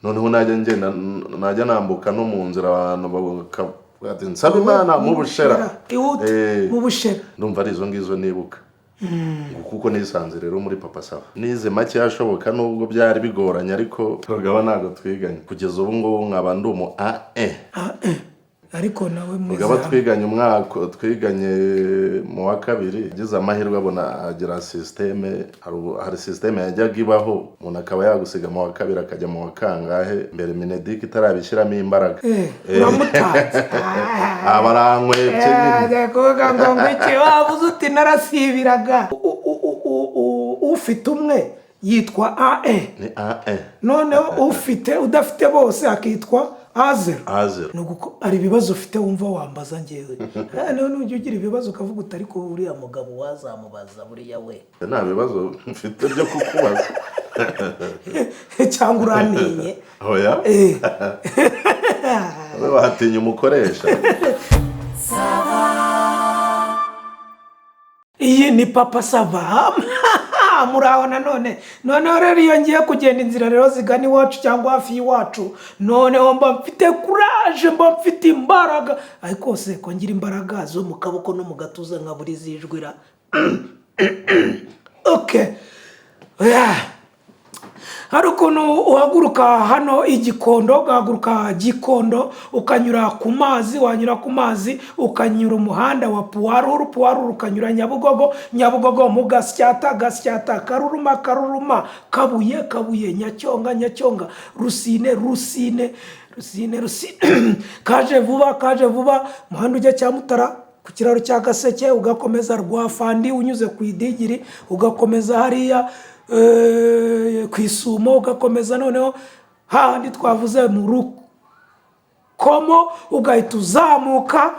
noneho najya nambuka no mu nzira abantu bati nsaba Imana mu bushera mu bushera ndumva ari izo ngizo nibuka kuko nisanze rero muri Papa Sava nize make yashoboka nubwo byari bigoranye ariko Rugaba ntago twiganye kugeza ubu ngubu nkaba ndi mu ariko nawe Rugaba twiganye umwaka twiganye mu wa kabiri gize amahirwe abona agira systeme hari systeme yajyaga ibaho umuntu akaba yagusiga mu wa kabiri akajya mu wa kangahe mbere Minedik itarabishyiramo imbaraga uramutanze abarankwebye nyine kuvuga ngo iki wabuze uti narasibiraga ufite umwe yitwa ni AE noneho ufite udafite bose akitwa A0 nuko ari ibibazo ufite wumva wambaza ngewe none ujye ugira ibibazo ukavuga utari ko uriya mugabo wazamubaza buriya we nta bibazo mfite byo kukubaza cyangwa uraniye oya watinya umukoresha iyi ni Papa Sava murabona noneho rero iyo ngiye kugenda inzira rero zigana iwacu cyangwa hafi y'iwacu noneho mba mfite courage mba mfite imbaraga ariko se ko ngira imbaraga zo mu kaboko no mu gatuza nka buri zijwira okay hari ukuntu uhaguruka hano igikondo ugahaguruka Gikondo ukanyura ku mazi wanyura ku mazi ukanyura umuhanda wa Puwaru ukanyura Nyabugogo mu Gasyata Karuruma Kabuye Nyacyonga Rusine kaje vuba muhanda ujya Cyamutara ku kiraro cya Gaseke ugakomeza Rwafandi unyuze ku Idigiri ugakomeza hariya kwisumo ugakomeza noneho handi twavuze mu Rukomo ugahita uzamuka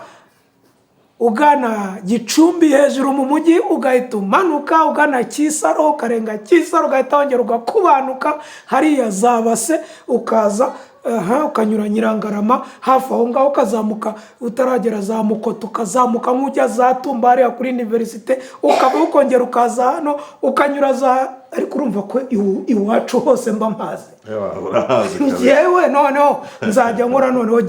ugana Gicumbi hejuru mu mujyi ugahita umanuka ugana Kisaro ukarenga Kisaro ugahita wongera ugakubanuka hariya Zabase ukaza ukanyura Nyirangarama hafi aho ngaho ukazamuka utaragera za Mukoto ukazamuka nk'ujya za Tumba hariya kuri universite ukaba ukongera ukaza hano ukanyura za ariko urumva ko iwacu hose mba mpazi yewe noneho nzajya nkora noneho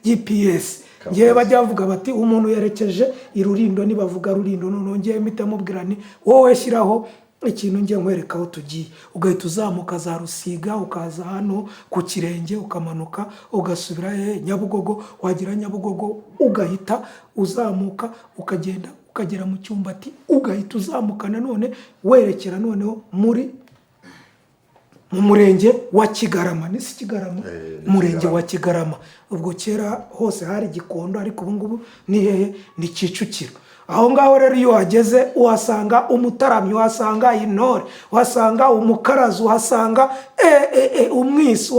GPS ngiye bajya bavuga bati umuntu yerekeje Irurindo nibavuga Rurindo noneho ngiye mpita mubwira ni wowe shyiraho ikintu ngiye nkwereka aho tugiye ugahita uzamuka za Rusiga ukaza hano ku Kirenge ukamanuka ugasubira Nyabugogo wagira Nyabugogo ugahita uzamuka ukagenda ukagera mu Cyumbati ugahita uzamuka nanone werekera noneho mu murenge wa Kigarama nisi Kigarama murenge wa Kigarama ubwo kera hose hari Gikondo ariko ubu ngubu ni hehe ni Kicukiro aho ngaho rero iyo wageze uhasanga umutaramyi uhasanga intore uhasanga umukarazi uhasanga umwisi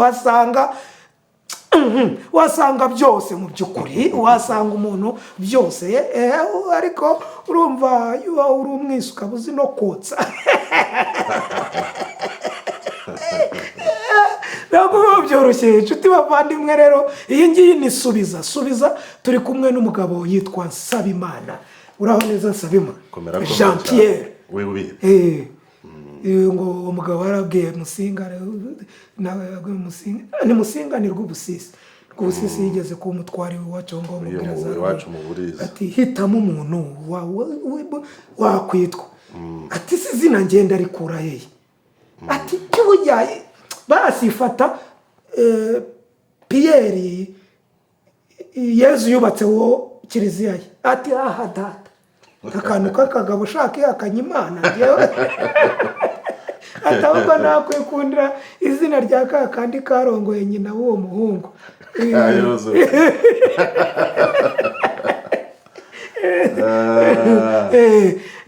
uhasanga byose mu by'ukuri uhasanga umuntu byose ariko urumva iyo uri umwisi ukaba uzi no kotsa ntabwo byoroshye inshuti bavandimwe rero iyi ngiyi ni Subiza turi kumwe n'umugabo yitwa Nsabimana uraho neza Nsabimana Jean Pierre ngo umugabo arabwiye Musinga nawe yabwiye Musinga ni Musinga ni Rwubusisi yigeze ku mutwari wacu ngo mubwira za iwacu mu Buriza ati hitamo umuntu wakwitwa ati si zina ngenda rikura hehe ati cyujyaye basifata Pierre Yezu yubatse wo kiliziya ye ati data akantu kakagabo shake akanyimana ngewe atabwo nakwikundira izina rya kandi karongoye nyina w'uwo muhungu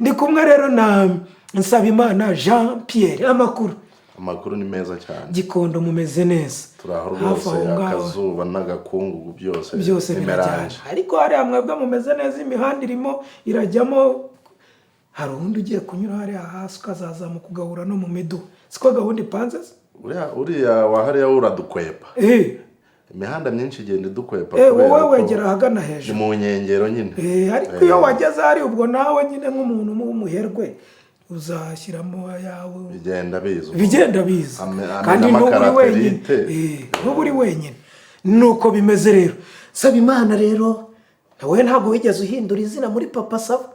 ndi kumwe rero na Nsabimana Jean Pierre amakuru ni meza cyane Gikondo mumeze neza turaho rwose akazuba n'agakungugu byose birajyana ariko hari amwebwe mumeze neza imihanda irimo irajyamo hari undi ugiye kunyura hariya hasi ukazaza mu kugahura no mu midu siko gahunda ipanze uriya wahariya uradukwepa imihanda myinshi igenda idukwepa wowe wegera ahagana hejuru mu nkengero nyine ariko iyo wageze hari ubwo nawe nyine nk'umuntu w'umuherwe uzashyiramo ayawe bigenda biza kandi ntuburi wenyine ntuburi wenyine nuko bimeze rero. Saba Imana rero nawe ntabwo wigeze uhindura izina muri Papa Sava,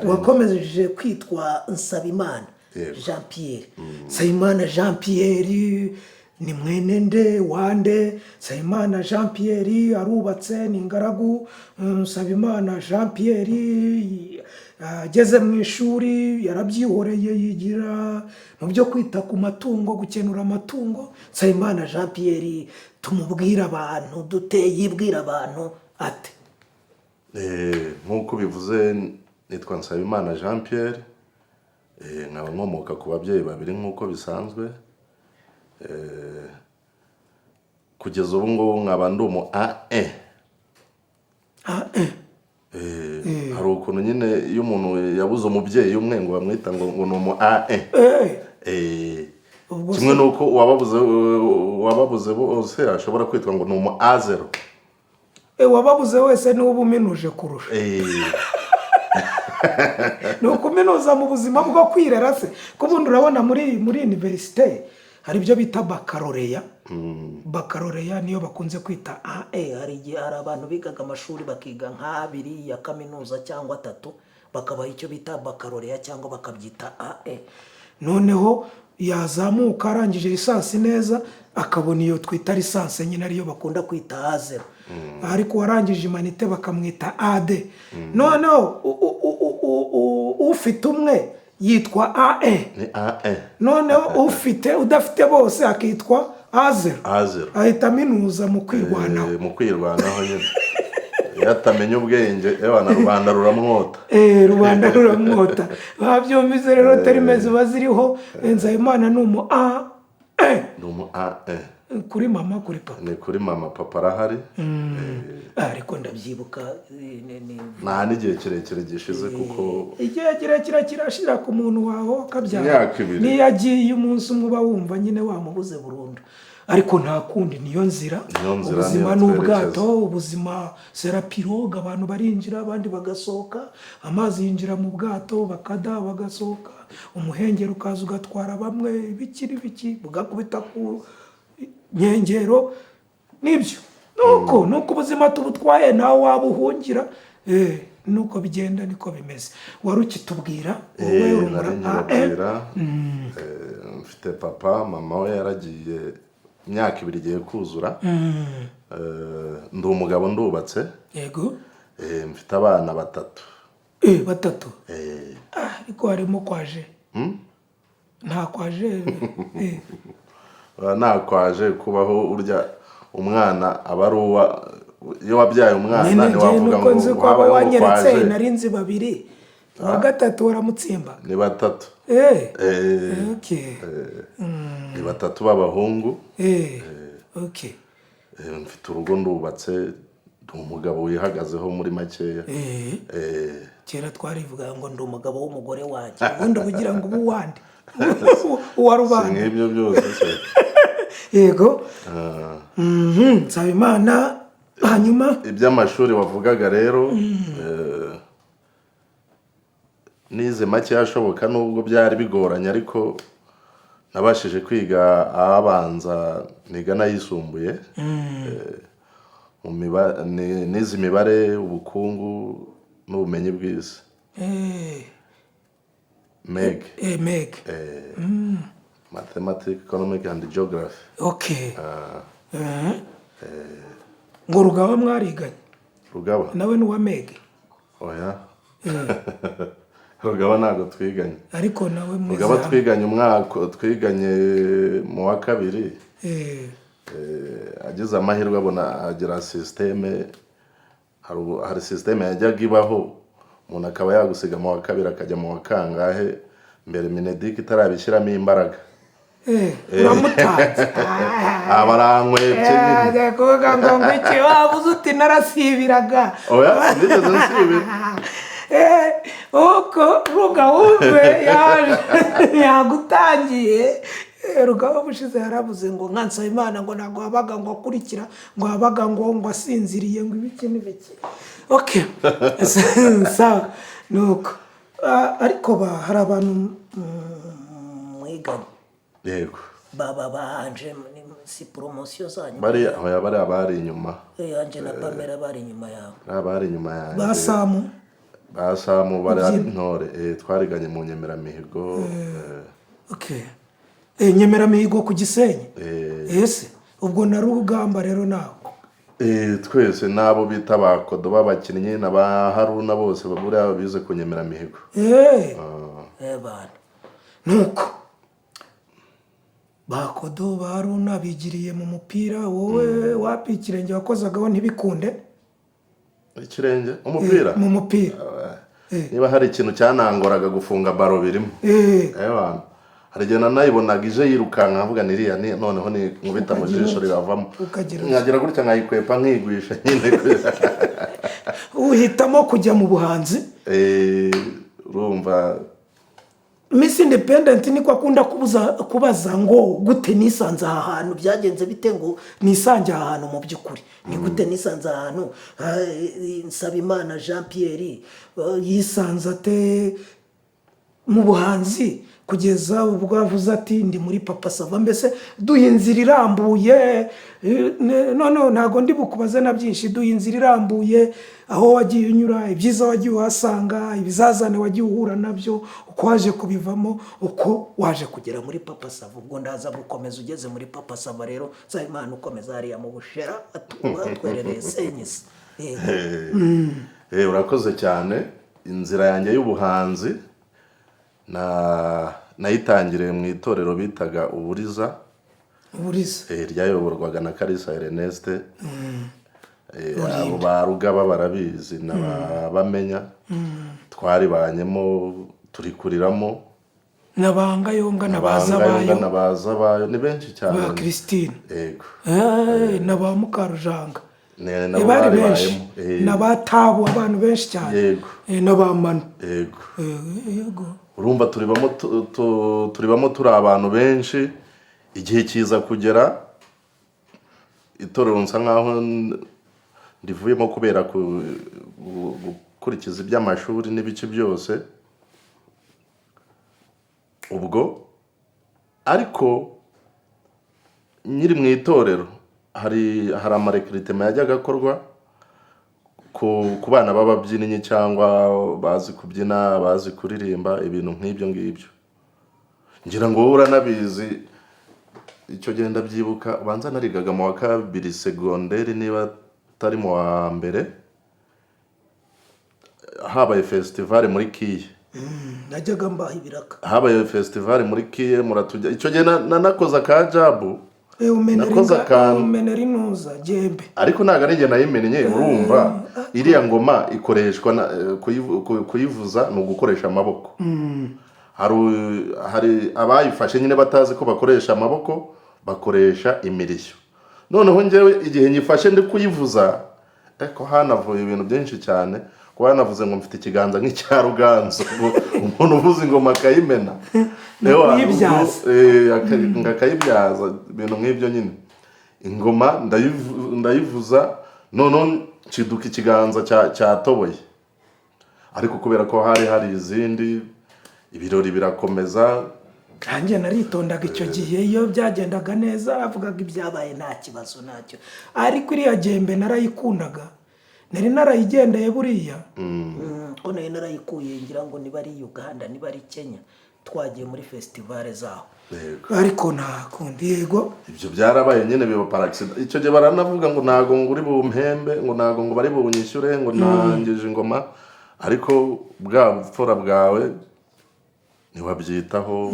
wakomeje kwitwa Nsabimana Jean Pierre. Nsabimana Jean Pierre ni mwene nde wande? Nsabimana Jean Pierre arubatse, ni ingaragu. Nsabimana Jean Pierre ageze mu ishuri yarabyihoreye, yigira mu byo kwita ku matungo, gukenura amatungo. Nsabimana Jean Pierre tumubwira abantu dute, yibwira abantu ate? Nk'uko bivuze nitwa Nsabimana Jean Pierre, nkaba nkomoka ku babyeyi babiri nk'uko bisanzwe. Kugeza ubu ngubu nkaba ndi umu A1. Hari ukuntu nyine iyo umuntu yabuze umubyeyi umwe ngo bamwita ngo ni umu A1. Kimwe nuko wababuze bose ashobora kwitwa ngo ni umu A0. Wababuze wese ni uba uminuje kurusha. Ni ukuminuza mu buzima bwo kwirera se. Kubundi urabona muri universite hari ibyo bita bakaloreya. Bakaloreya niyo bakunze kwita AA. Hari abantu bigaga amashuri bakiga nk'abiri ya kaminuza cyangwa 3 bakabaha icyo bita bakaloreya cyangwa bakabyita AA. Noneho yazamuka arangije lisansi neza akabona iyo twita lisansi nyine ariyo bakunda kwita A0. Ariko warangije imanite bakamwita AD. Noneho ufite umwe yitwa AE. Ni AE. Noneho udafite bose akitwa A0. Ahita minuza mu kwirwanaho. Mu kwirwanaho nyine. Yatamenya ubwenge na rubanda ruramwota. Rubanda ruramwota. Babyumvise rero terime ziba ziriho. Nsabimana ni umu A. Ni umu AE. Kuri mama kuri papa. Ni kuri mama, papa arahari. Ariko ndabyibuka nta n'igihe kirekire gishize kuko igihe kirekire kirashira ku muntu wawe akabyara. Niyo agiye umunsi umwe uba wumva nyine wamubuze burundu. Ariko nta kundi niyo nzira. Ubuzima n'ubwato, ubuzima serapiroga, abantu barinjira abandi bagasohoka, amazi yinjira mu bwato bagasohoka, umuhengero ukaza ugatwara bamwe, biki bugakubita ku nyengero nibyo. Nuko ubuzima tubutwaye nawe wabuhungira. Nuko bigenda niko bimeze. Wari ukitubwira wowe urumura mfite papa, mama we yaragiye imyaka 2 igiye kuzura. Ndi umugabo ndubatse. Yego. Mfite abana 3. 3? Ariko harimo kwaje. Nta kwaje. Nta kwaje kubaho urya umwana abaruwa iyo wabyaye umwana ni wavuga ngo nzi ko aba wanyeretse narinzi 2. Wa gatatu waramutsimba. Ni 3. Okay. Ni 3 b'abahungu. Okay. Mfite urugo ndubatse, ndi umugabo wihagazeho muri makeya. Kera twarivuga ngo ndi umugabo w'umugore wanjye. Ubundi kugira ngo ubu wande. Uwarubana. Nk'ibyo byose se. Yego. Nsabimana hanyuma iby'amashuri wavugaga rero nize make yashoboka nubwo byari bigoranye, ariko nabashije kwiga abanza niga n'ayisumbuye. Nize imibare, ubukungu n'ubumenyi bw'isi. MEG. Mathematics, Economic and Geography. Okay. Ngo Rugaba mwariganye? Rugaba? Nawe ni wa MEG? Oya. Rugaba ntabwo twiganye. Ariko nawe mwiza. Rugaba twiganye twiganye mu wa 2. Ageze amahirwe abona agira systeme. Hari systeme yajyaga ibaho umuntu akaba yagusiga mu wa 2 akajya mu wa kangahe mbere Minedik itarabishyiramo imbaraga. Uramutanze. Abarankwebye nyine. Kuvuga ngo iki wabuze uti narasibiraga. Oya, nigeze nsibira. Uko Rugawumve yagutangiye. Rugaba bushize yaravuze ngo Nsabimana ngo ntago wabaga ngo akurikira, ngo wabaga ngo asinziriye ngo ibiki n'ibiki. Okay. Sawa. Nuko ariko hari abantu mwiganye yego baba banje si poromosiyo zanyu bari abari inyuma yanje na Pamela bari inyuma yawe abari inyuma yanjye basamu bari intore twariganye mu Nyemeramihigo okay Nyemeramihigo ku Gisenyi ese ubwo na Rugamba rero nawe twese nabo bita bakodo b'abakinnyi na ba Haruna bose babura bize ku Nyemeramihigo bana nuko bakodo Haruna bigiriye mu mupira wowe wapi ikirenge wakozagaho ntibikunde ikirenge umupira mu mupira niba hari ikintu cyanangoraga gufunga baro birimo bana hari igihe nanayibonaga ije yirukanka avuga niriya noneho ni nkubita mu jisho riravamo nkagira gutya nkayikwepa nkigwisha nyine uhitamo kujya mu buhanzi urumva Miss Independent niko akunda kubaza ngo gute nisanze aha hantu byagenze bite ngo nisange aha hantu mu by'ukuri ni gute nisanze aha hantu Nsabimana Jean Pierre yisanze ate mu buhanzi kugeza ubwo avuze ati ndi muri Papa Sava mbese duhinzira irambuye none ntago ndi bukubaze na byinshi duhinzira irambuye aho wagiye unyura ibyiza wagiye uhasanga ibizazane wagiye uhura nabyo uko waje kubivamo uko waje kugera muri Papa Sava ubwo ndaza gukomeza ugeze muri Papa Sava rero Nsabimana ukomeza hariya mu Bushera atwerereye senyisi urakoze cyane inzira yanjye y'ubuhanzi nayitangiriye mu itorero bitaga Uburiza ryayoborwaga na Kalisa Ernest abo ba Rugaba barabizi n'abamenya twaribanyemo turikuriramo n'abangayombwa n'abazabayo ni benshi cyane ba Christine yego n'aba Mukarujanga bari benshi n'abatabu abantu benshi cyane yego n'abamano yego urumva turibamo turi abantu benshi igihe kiza kugera itorero nsa nkaho ndivuyemo kubera gukurikiza iby'amashuri n'ibice byose ubwo ariko nyiri mu itorero hari amarekritema yajyaga akorwa ku bana b'ababyinnyi cyangwa bazi kubyina bazi kuririmba ibintu nk'ibyo ngibyo ngira ngo uranabizi icyo genda byibuka ubanza narigaga mu wa kabiri segonderi niba atari mu wa mbere habaye festival muri Kiye najyaga mbaha ibiraka habaye festival muri Kiye muratujya icyo gihe nanakoza ka jabu umenera inuza jembe ariko ntago ari njye nayimenye urumva iriya ngoma ikoreshwa kuyivuza no gukoresha amaboko hari abayifashe nyine batazi ko bakoresha amaboko bakoresha imirishyo noneho njyewe igihe nyifashe ndi kuyivuza eko hanavuye ibintu byinshi cyane kuba hanavuze ngo mfite ikiganza nk'icya Ruganzo umuntu uvuza ingoma akayimena akayibyaza ibintu nk'ibyo nyine ingoma ndayivuza noneho nshiduka ikiganza cyatoboye ariko kubera ko hari izindi ibirori birakomeza kanjye naritondaga icyo gihe iyo byagendaga neza avugaga ibyabaye nta kibazo ntacyo ariko iriya jembe narayikundaga nari narayigendeye buriya ko nari narayikuye ngira ngo niba ari Uganda niba ari Kenya twagiye muri festival zaho ariko nta kundi yego ibyo byarabaye nyine biba paraxida icyo gihe baranavuga ngo nago nguri bumpembe ngo nago ngo bari bunyishyure ngo nangije ingoma ariko bwa bupfura bwawe niwabyitaho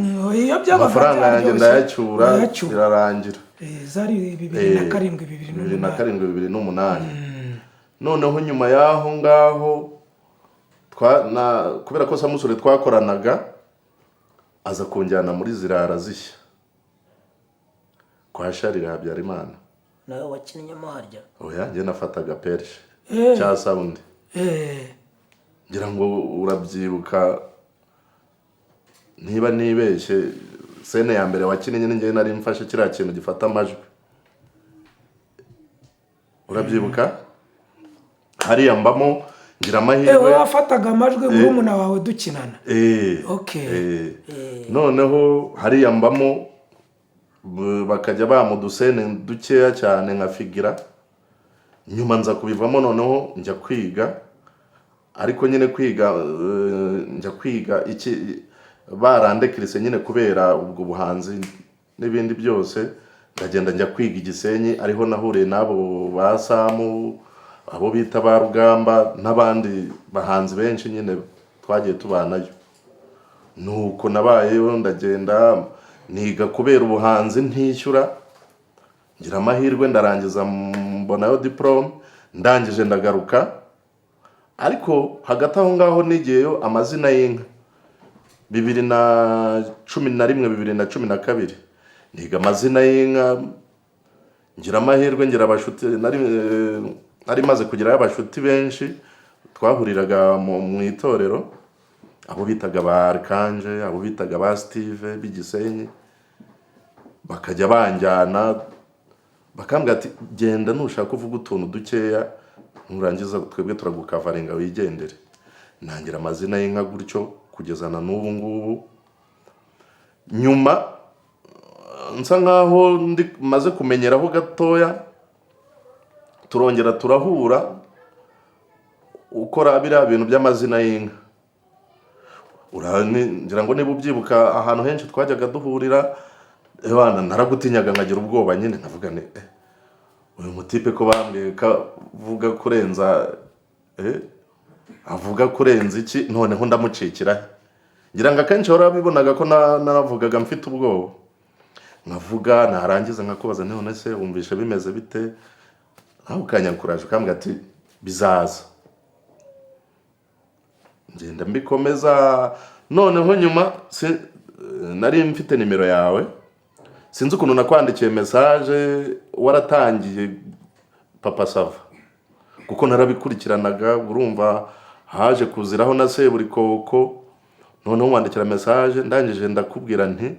amafaranga yanjye ndayacyura birarangira zari 2007-2008 noneho nyuma yaho ngaho kubera ko Samusure twakoranaga aza kunjyana muri Zirara zishya kwa Sharira Habyarimana nawe wakinnye harya oya njye nafataga Perche cya sound ngira ngo urabyibuka niba nibeshye sene ya mbere wakinnye njye nari mfashe kiriya kintu gifata amajwi urabyibuka hariya mbamo ngira amahirwe wafataga amajwi murumuna wawe dukinana. Okay. noneho hariya mbamo bakajya bamudusene dukeya cyane nka figira, nyuma nza kubivamo noneho njya kwiga, ariko nyine kwiga njya kwiga iki barandekirise nyine kubera ubwo buhanzi n'ibindi byose, ndagenda njya kwiga i Gisenyi, ariho nahuriye n'abo ba Samu, abo bita ba Rugamba n'abandi bahanzi benshi nyine twagiye tubanayo. Nuko nabayeho ndagenda niga kubera ubuhanzi ntishyura, ngira amahirwe ndarangiza mbonayo diplome, ndangije ndagaruka. Ariko hagati aho ngaho nigiyeyo amazina y'inka 2011 2012 niga amazina y'inka, ngira amahirwe ngira abashuti nari maze kugira abashuti benshi twahuriraga mu itorero, abo bitaga ba Archange, abo bitaga ba Steve b'Igisenyi, bakajya banjyana bakambwira ati genda nushaka kuvuga utuntu dukeya nurangiza twebwe turagukavaringa wigendere. Nangira amazina y'inka gutyo kugeza na n'ubu ngubu. Nyuma nsa nkaho maze kumenyeraho gatoya, turongera turahura ukora biriya bintu by'amazina y'inka. Ngira ngo niba ubyibuka ahantu henshi twajyaga duhurira, ebana naragutinyaga nkagira ubwoba nyine, nkavuga ne uyu mutipe ko bambwiye kavuga kurenza avuga kurenza iki, noneho ndamucikira. Ngira ngo akenshi warabibonaga ko naravugaga mfite ubwoba, nkavuga narangiza nkakubaza none se wumvishe bimeze bite, aho kanyakuraje ukambwira ati bizaza. Ngenda mbikomeza, noneho nyuma nari mfite nimero yawe, sinzi ukuntu nakwandikiye message waratangiye Papa Sava, kuko narabikurikiranaga, urumva haje kuziraho na Seburikoko, noneho wandikira message, ndangije ndakubwira nti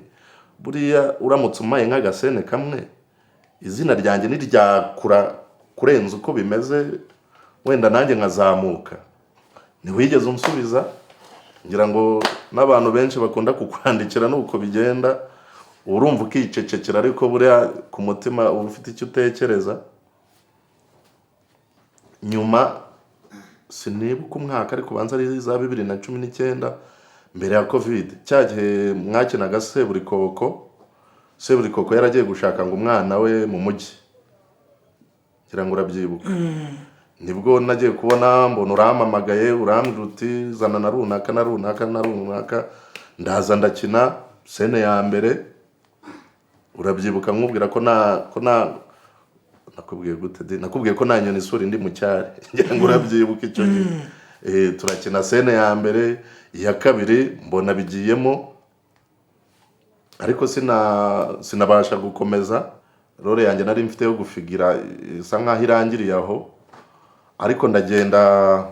buriya uramutse umaye nk'agasene kamwe, izina ryanjye niryakura kurenza uko bimeze, wenda nanjye nkazamuka. Ntiwigeze unsubiza, ngira ngo n'abantu benshi bakunda kukwandikira nuko bigenda, urumva ukicecekera, ariko buriya ku mutima uba ufite icyo utekereza. Nyuma sinibuka umwaka, ariko banza ari za 2019 mbere ya covid, cyagihe mwakinaga Seburikoko yaragiye gushaka ngo umwana we mu mujyi, ngira ngo urabyibuka. Nibwo nagiye kubona mbona urampamagaye urambwira uti zana na runaka, ndaza ndakina sene ya mbere. Urabyibuka nkubwira ko nakubwiye gute, nakubwiye ko nta nyoni isura indi mu cyari, ngira ngo urabyibuka icyo gihe. Turakina sene ya mbere, iya kabiri mbona bigiyemo, ariko sinabasha gukomeza. Role yanjye nari mfite yo gufigira isa nkaho irangiriye aho, ariko ndagenda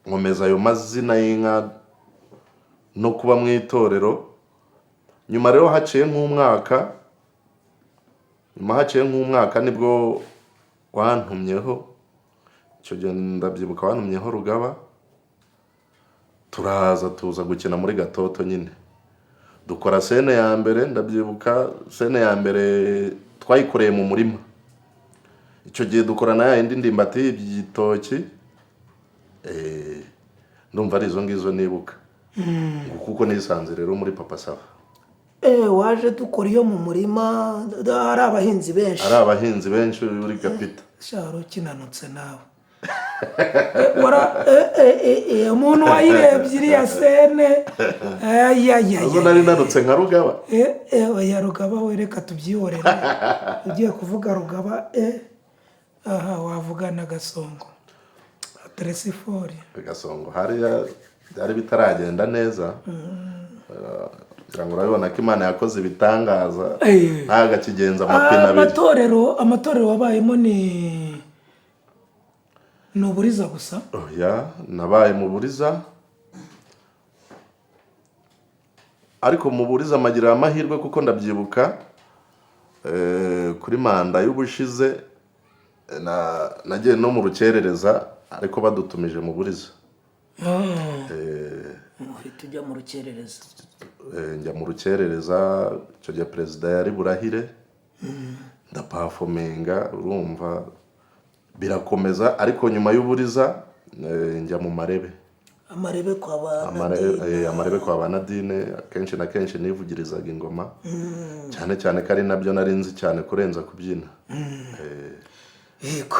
nkomeza ayo mazina y'inka no kuba mu itorero. Nyuma rero haciye nk'umwaka nibwo wantumyeho, icyo gihe ndabyibuka wantumyeho Rugaba, turaza tuza gukina muri Gatoto nyine, dukora sene ya mbere. Ndabyibuka sene ya mbere twayikoreye mu murima, icyo gihe dukorana ya indi ndimbati y'igitoki, ndumva ari izo ngizo nibuka, kuko nisanze rero muri Papa Sava. Waje dukora iyo mu murima, ari abahinzi benshi uri Gapita. Sharo kinanutse nawe. Umuntu wayirebye iriya sene, azo nari nanutse nka Rugaba. Ya Rugaba we, reka tubyihorere. Ugiye kuvuga Rugaba, aha wavuga na Gasongo, Tresifori. Gasongo hariya byari bitaragenda neza, kugira ngo urabibona ko Imana yakoze ibitangaza, ntaga kigenza amapine abiri. Amatorero wabayemo ni Uburiza gusa? Nabaye mu Buriza, ariko mu Buriza magira amahirwe kuko ndabyibuka kuri manda y'ubushize nagiye no mu rukerereza, ariko badutumije mu Buriza. uhita ujya mu rukerereza. Njya mu rukerereza, icyo gihe perezida yari Burahire, ndapafominga, urumva birakomeza, ariko nyuma y'uburiza njya mu Marebe. Amarebe kwa ba Amarebe kwa ba Nadine, akenshi na kenshi nivugirizaga ingoma, cyane cyane ko ari nabyo nari nzi cyane kurenza kubyina. Yego,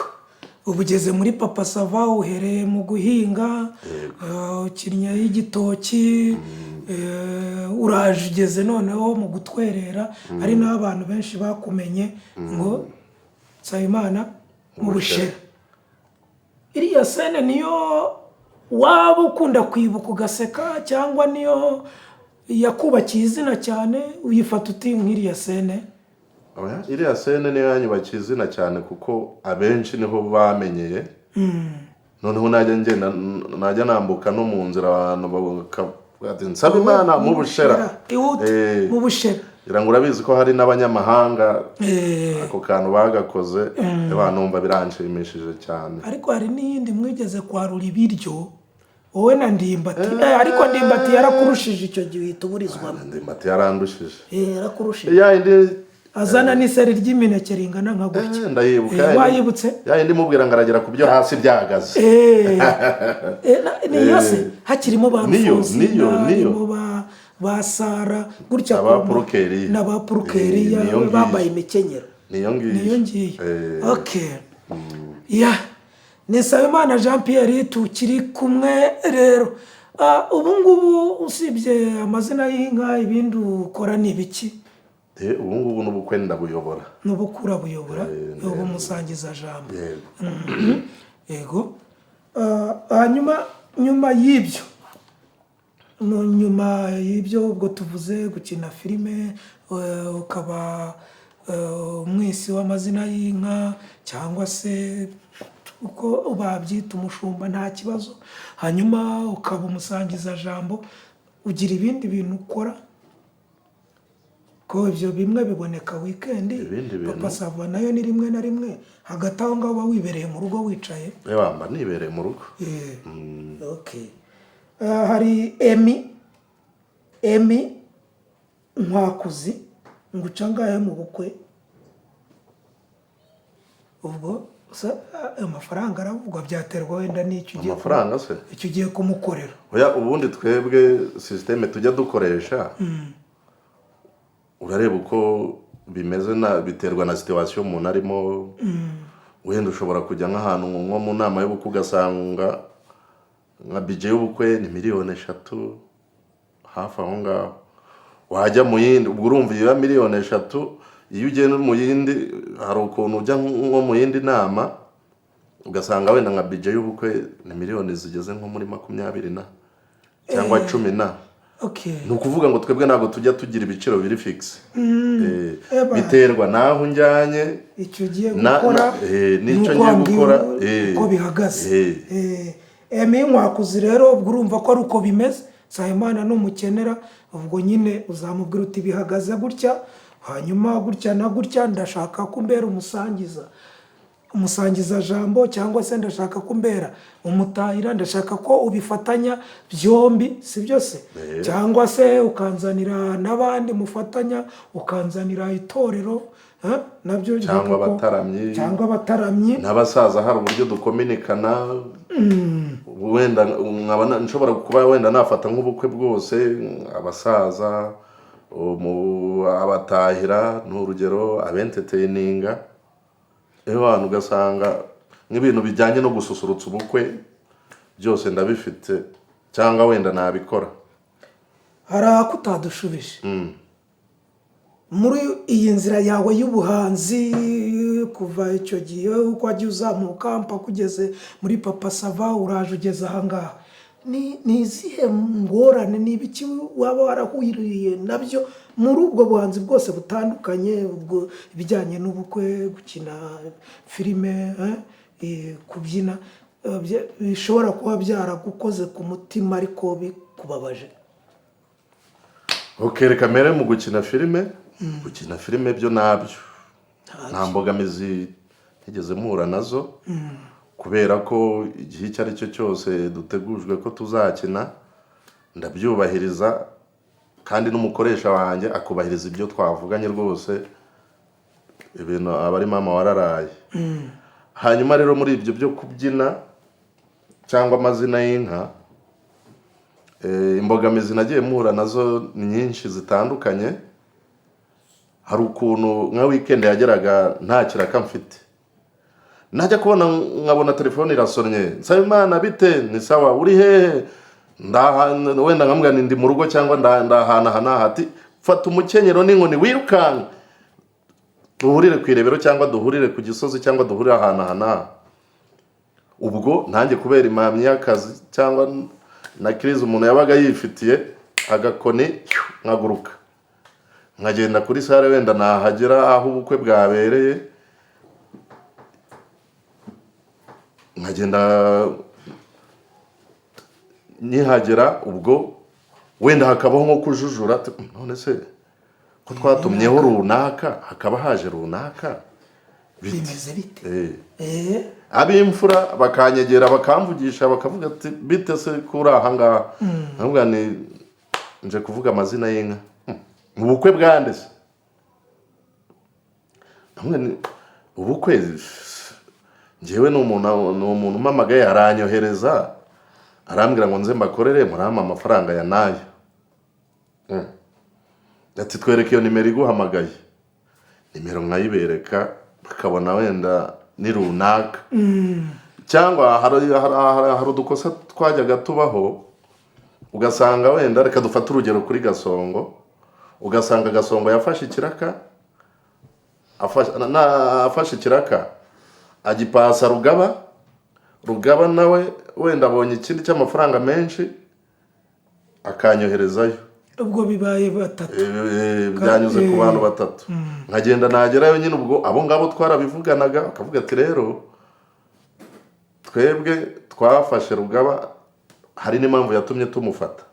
ubu ugeze muri Papa Sava, uhereye mu guhinga, ukinnye y'igitoki, uraje ugeze noneho mu gutwerera, ari naho abantu benshi bakumenye ngo Nsabimana mu Bushera. Iriya sene niyo waba ukunda kwibuka ugaseka, cyangwa niyo yakubakiye izina cyane uyifata uti nk'iriya sene? Iriya sene niyo yanyubakiye izina cyane kuko abenshi niho bamenyeye. Noneho najya nambuka no mu nzira abantu bakavuga ati Nsabimana mu Bushera. Mu Bushera. Ngo urabizi ko hari n'abanyamahanga ako kantu bagakoze, numva biranshimishije cyane. Ariko hari n'iyindi mwigeze kwarura ibiryo wowe na Ndimbati, ariko Ndimbati yarakurushije icyo gihe uhita uburizwamo. Ndimbati yarandushije. Yarakurushije. Azana n'iseri ry'imineke ringana nka gutya. Ndayibuka. Wayibutse? Yayindi mubwira ngo aragera ku byo hasi byahagaze. Niyo se hakirimo ba Rufuzi, niyo ba Sara, gutya n'abapurukeri bambaye imikenyero. Niyo ngiyo. Okay. Ni Nsabimana Jean Pierre tukiri kumwe rero. Ubu ngubu usibye amazina y'inka, ibindi ukora ni ibiki? Ubu ngubu n'ubukwe ndabuyobora. N'ubukura buyobora, ubu musangiza jambo. Yego. Nyuma y'ibyo ubwo tuvuze gukina filime, ukaba umwisi w'amazina y'inka, cyangwa se uko babyita umushumba, nta kibazo. Hanyuma ukaba umusangiza jambo, ugira ibindi bintu ukora? Ko ibyo bimwe biboneka weekend, Papa Sava nayo ni rimwe na rimwe, hagati aho ngaho uba wibereye mu rugo wicaye? Mba nibereye mu rugo. Okay. Hari Emi Nkwakuzi nguca ngahe mu bukwe? Ubwo amafaranga aravugwa, byaterwa wenda n'icyo ugiye. Amafaranga se? Icyo ugiye kumukorera. Ubundi twebwe systeme tujya dukoresha, urareba uko bimeze, biterwa na situation umuntu arimo. Wenda ushobora kujya nk'ahantu nko mu nama y'ubukwe ugasanga nka budget y'ubukwe ni 3,000,000 hafi aho ngaho. Wajya mu yindi, ubwo urumva iyo 3,000,000, iyo ugiye mu yindi hari ukuntu ujya nko mu yindi nama ugasanga wenda nka budget y'ubukwe ni miliyoni zigeze nko muri 20 cyangwa 10. Okay. Ni ukuvuga ngo twebwe ntabwo tujya tugira ibiciro biri fixe. Biterwa naho njyanye, icyo ugiye gukora, n'icyo ngiye gukora, uko bihagaze. Emi Nkwakuzi rero ubwo urumva ko ari uko bimeze. Nsabimana n'umukenera, ubwo nyine uzamubwira uti bihagaze gutya, hanyuma gutya na gutya, ndashaka kumbera umusangiza jambo, cyangwa se ndashaka kumbera umutahira, ndashaka ko ubifatanya byombi, si byose? Cyangwa se ukanzanira n'abandi mufatanya, ukanzanira itorero, nabyo cyangwa abataramyi n'abasaza, hari uburyo dukominikana. Wenda nshobora kuba wenda nafata nk'ubukwe bwose, abasaza, abatahira, n'urugero abentertaininga, abantu ugasanga nk'ibintu bijyanye no gususurutsa ubukwe byose ndabifite, cyangwa wenda nabikora. Hari akutadushubije muri iyi nzira yawe y'ubuhanzi, kuva icyo gihe uko wagiye uzamuka mpaka ugeze muri Papa Sava, uraje ugeze aha ngaha, ni izihe ngorane, ni ibiki waba warahuriye nabyo muri ubwo buhanzi bwose butandukanye, ubwo ibijyanye n'ubukwe, gukina filime, kubyina, bishobora kuba byaragukoze ku mutima ariko bikubabaje? Reka mbere mu gukina filime. Gukina filime byo nabyo nta mbogamizi ntigeze mpura nazo. kubera ko igihe icyo ari cyo cyose dutegujwe ko tuzakina ndabyubahiriza, kandi n'umukoresha wanjye akubahiriza ibyo twavuganye rwose, ibintu aba ari mama wararaye. Hanyuma rero muri ibyo byo kubyina cyangwa amazina y'inka, imbogamizi nagiye mpura nazo nyinshi zitandukanye. Hari ukuntu nka weekend yageraga nta kiraka mfite, najya kubona nkabona telefone irasonye, Nsabimana bite, ni sawa, uri hehe, wenda nkamubwira ndi mu rugo cyangwa ndahana hati fata umukenyero n'inkoni wirukanka duhurire ku irebero cyangwa duhurire ku gisozi cyangwa duhurire ahantu. Ubwo nanjye kubera impamyi y'akazi cyangwa na crise umuntu yabaga yifitiye agakoni, nkaguruka nkagenda kuri sare, wenda nahagera aho ubukwe bwabereye, nkagenda nihagera ubwo wenda hakabaho nko kujujura, none se ko twatumyeho runaka hakaba haje runaka bimeze bite? Ab'imfura bakanyegera bakamvugisha bakavuga ati bite se kuri aha ngaha, nkavuga ni nje kuvuga amazina y'inka. Mu bukwe bwande se? Ubukwe njyewe ni umuntu mpamagaye aranyohereza arambwira ngo nze mbakorere, murampa amafaranga ya nayo. Ati twereke iyo nimero iguhamagaye, nimero nkayibereka bakabona wenda ni runaka. Cyangwa hari udukosa twajyaga tubaho, ugasanga wenda reka dufate urugero kuri Gasongo, ugasanga Gasongo yafashe ikiraka, afashe ikiraka agipasa Rugaba nawe wenda abonye ikindi cy'amafaranga menshi akanyoherezayo. Ubwo bibaye batatu, byanyuze ku bantu batatu. Nkagenda nagerayo nyine, ubwo abo ngabo twarabivuganaga, bakavuga ati rero twebwe twafashe Rugaba, hari n'impamvu yatumye tumufata.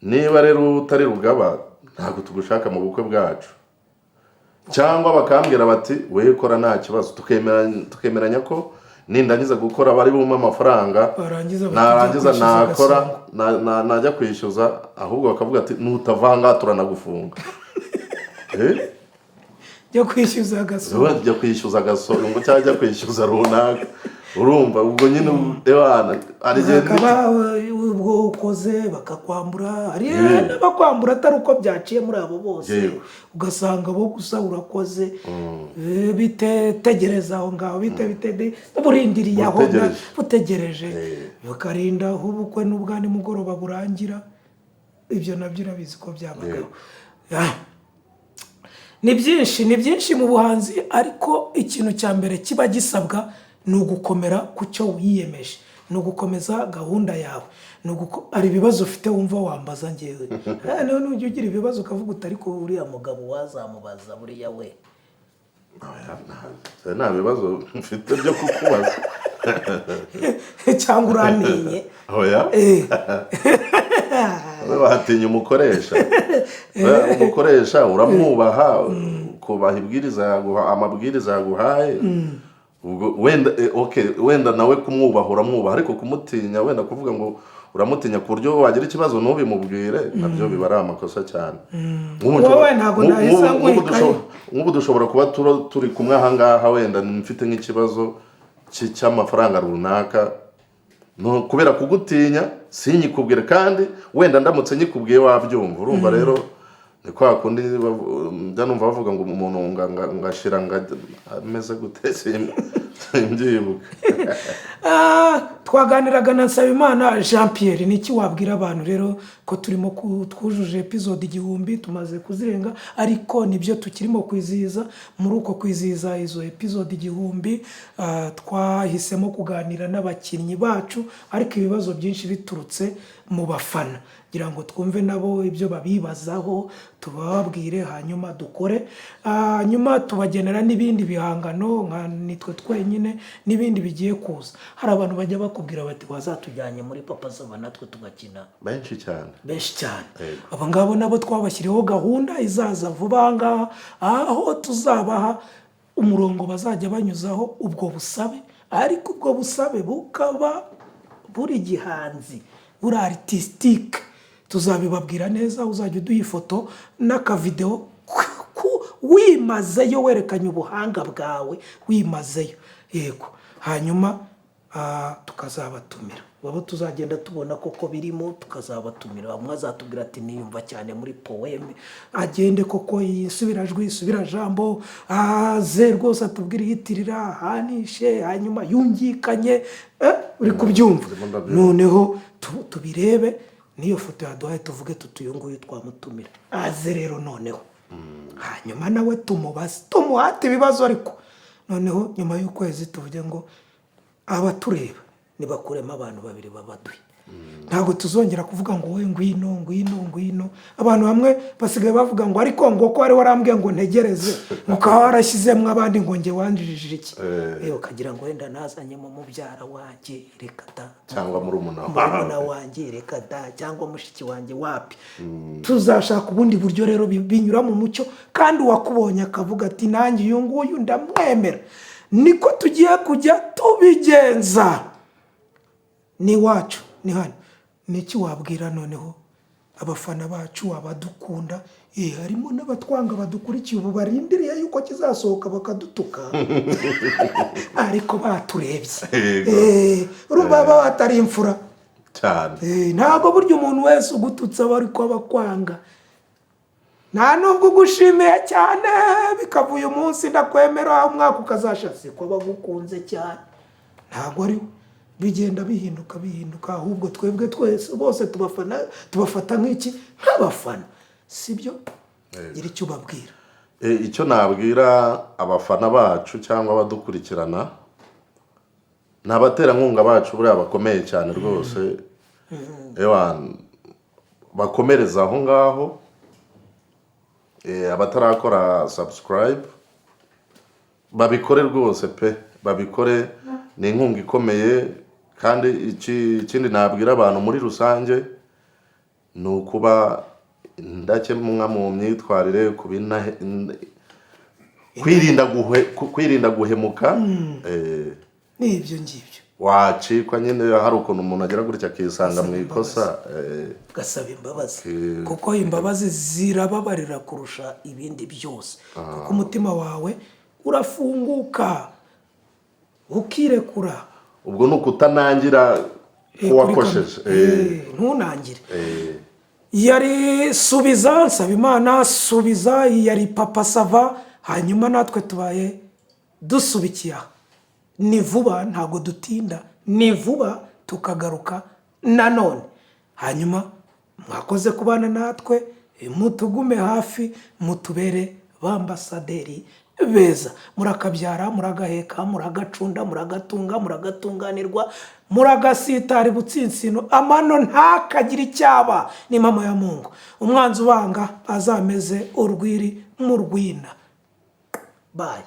Niba rero utari Rugaba ntabwo tugushaka mu bukwe bwacu. Cyangwa bakambwira bati we kora nta kibazo, tukemeranya ko nindangiza gukora bari bumpa amafaranga, narangiza nakora najya kwishyuza, ahubwo bakavuga ati nutavanga turanagufunga. Jya kwishyuza Gasongo, jya kwishyuza Gasongo cyangwa kwishyuza runaka. Urumva ubwo nyine ewana akaba ubwo ukoze bakakwambura, ari n'abakwambura atari uko byaciye muri abo bose, ugasanga bo gusa urakoze, bitegereza aho ngaho, bite burindiriye aho butegereje, bakarinda ubukwe n'ubwa nimugoroba burangira. Ibyo nabyo urabizi ko byabagaho. Ni byinshi mu buhanzi, ariko ikintu cya mbere kiba gisabwa ni ugukomera ku cyo wiyemeje, ni ugukomeza gahunda yawe. Ari ibibazo ufite wumva wambaza njyewe, noneho nujya ugira ibibazo ukavuga uti ariko uriya mugabo wazamubaza buriya we. Nta bibazo mfite byo kukubaza. Cyangwa urantinye? Oya, watinya umukoresha uramwubaha, kubaha amabwiriza yaguhaye. Ubwo wenda nawe kumwubaha uramwubaha, ariko kumutinya, wenda kuvuga ngo uramutinya ku buryo wagira ikibazo ntubimubwire, nabyo biba ari amakosa cyane. Nk'ubu dushobora kuba turi kumwe aha ngaha, wenda mfite nk'ikibazo cy'amafaranga runaka, kubera kugutinya sinyikubwire, kandi wenda ndamutse nyikubwiye wabyumva. Urumva rero ni kwa kundi njya numva bavuga ngo umuntu ngashira ameze gute, simbyibuka. Twaganiraga na Nsabimana Jean Pierre. Niki wabwira abantu rero ko turimo twujuje episode 1000 tumaze kuzirenga, ariko nibyo tukirimo kwizihiza. Muri uko kwizihiza izo episode 1000 twahisemo kuganira n'abakinnyi bacu, ariko ibibazo byinshi biturutse mu bafana, kugira ngo twumve nabo ibyo babibazaho, tubabwire, hanyuma dukore, hanyuma tubagenera n'ibindi bihangano nka nitwe twenyine n'ibindi bigiye kuza. Hari abantu bajya bakubwira bati wazatujyanye muri Papa Sava natwe tugakina. Benshi cyane. Aba ngabo nabo twabashyiriyeho gahunda izaza vuba ngaha, aho tuzabaha umurongo bazajya banyuzaho ubwo busabe, ariko ubwo busabe bukaba buri gihanzi, buri artistique. Tuzabibabwira neza, uzajya uduha ifoto n'akavideo wimazeyo, werekanye ubuhanga bwawe wimazeyo, yego. Hanyuma tukazabatumira, babo tuzagenda tubona koko birimo, tukazabatumira. Bamwe azatubwira ati niyumva cyane muri poeme, agende koko yisubirajwi, isubirajambo, aze rwose atubwire yitirira, hanishe, hanyuma yungikanye, uri kubyumva. Noneho tubirebe, niyo foto yaduhaye tuvuge tutuye nguyu twamutumira, aze rero noneho. Hanyuma nawe tumubaze, tumuhate ibibazo, ariko noneho nyuma y'ukwezi tuvuge ngo abatureba nibakuremo abantu babiri babaduye. Ntabwo tuzongera kuvuga ngo we ngwino. Abantu bamwe basigaye bavuga ngo ariko ngo ko ari warambwiye ngo ntegereze, mukaba warashyizemo abandi ngo nge wanjirije iki. Ukagira ngo wenda nazanye mu mubyara wanjye, reka da, cyangwa murumuna wanjye, reka da, cyangwa mushiki wanjye, wapi. Tuzashaka ubundi buryo rero binyura mu mucyo, kandi uwakubonye akavuga ati nanjye uyu nguyu ndamwemera. Niko tugiye kujya tubigenza. Ni wacu, ni hano. Niki wabwira noneho abafana bacu, abadukunda, harimo n'abatwanga badukurikiye, ubu barindiriye yuko kizasohoka bakadutuka, ariko baturebye. Urumva batari imfura cyane. Ntabwo burya umuntu wese ugututse aba ariko abakwanga. Nta nubwo ugushimiye cyane bikavuye umunsi ndakwemera, umwaka ukazashase ko bagukunze cyane. Ntabwo ari bigenda bihinduka, ahubwo twebwe twese bose tubafata nk'iki, nk'abafana, sibyo? Gira icyo babwira. Icyo nabwira abafana bacu cyangwa abadukurikirana, n'abaterankunga bacu buriya bakomeye cyane rwose, bakomereza aho ngaho. Abatarakora subscribe babikore rwose pe, babikore. Ni inkunga ikomeye. Kandi ikindi nabwira abantu muri rusange ni ukuba indakemwa mu myitwarire, kwirinda guhemuka. N'ibyo ngibyo wacikwa nyine, hari ukuntu umuntu agera gutya akisanga mu ikosa, gasaba imbabazi, kuko imbabazi zirababarira kurusha ibindi byose, kuko umutima wawe urafunguka ukirekura. Ubwo nuko utanangira kuwakosheje. Ntunangire. Yari Subiza Nsabimana, Subiza yari Papa Sava. Hanyuma natwe tubaye dusubikiya. Ni vuba, ntabwo dutinda, ni vuba tukagaruka nanone. Hanyuma mwakoze kubana natwe, mutugume hafi, mutubere bambasaderi beza. Murakabyara, muragaheka, muragacunda, muragatunga, muragatunganirwa, muragasitari butsinsino, amano ntakagira icyaba. Ni mama ya Mungu. Umwanzi ubanga azameze urwiri mu rwina. Bye.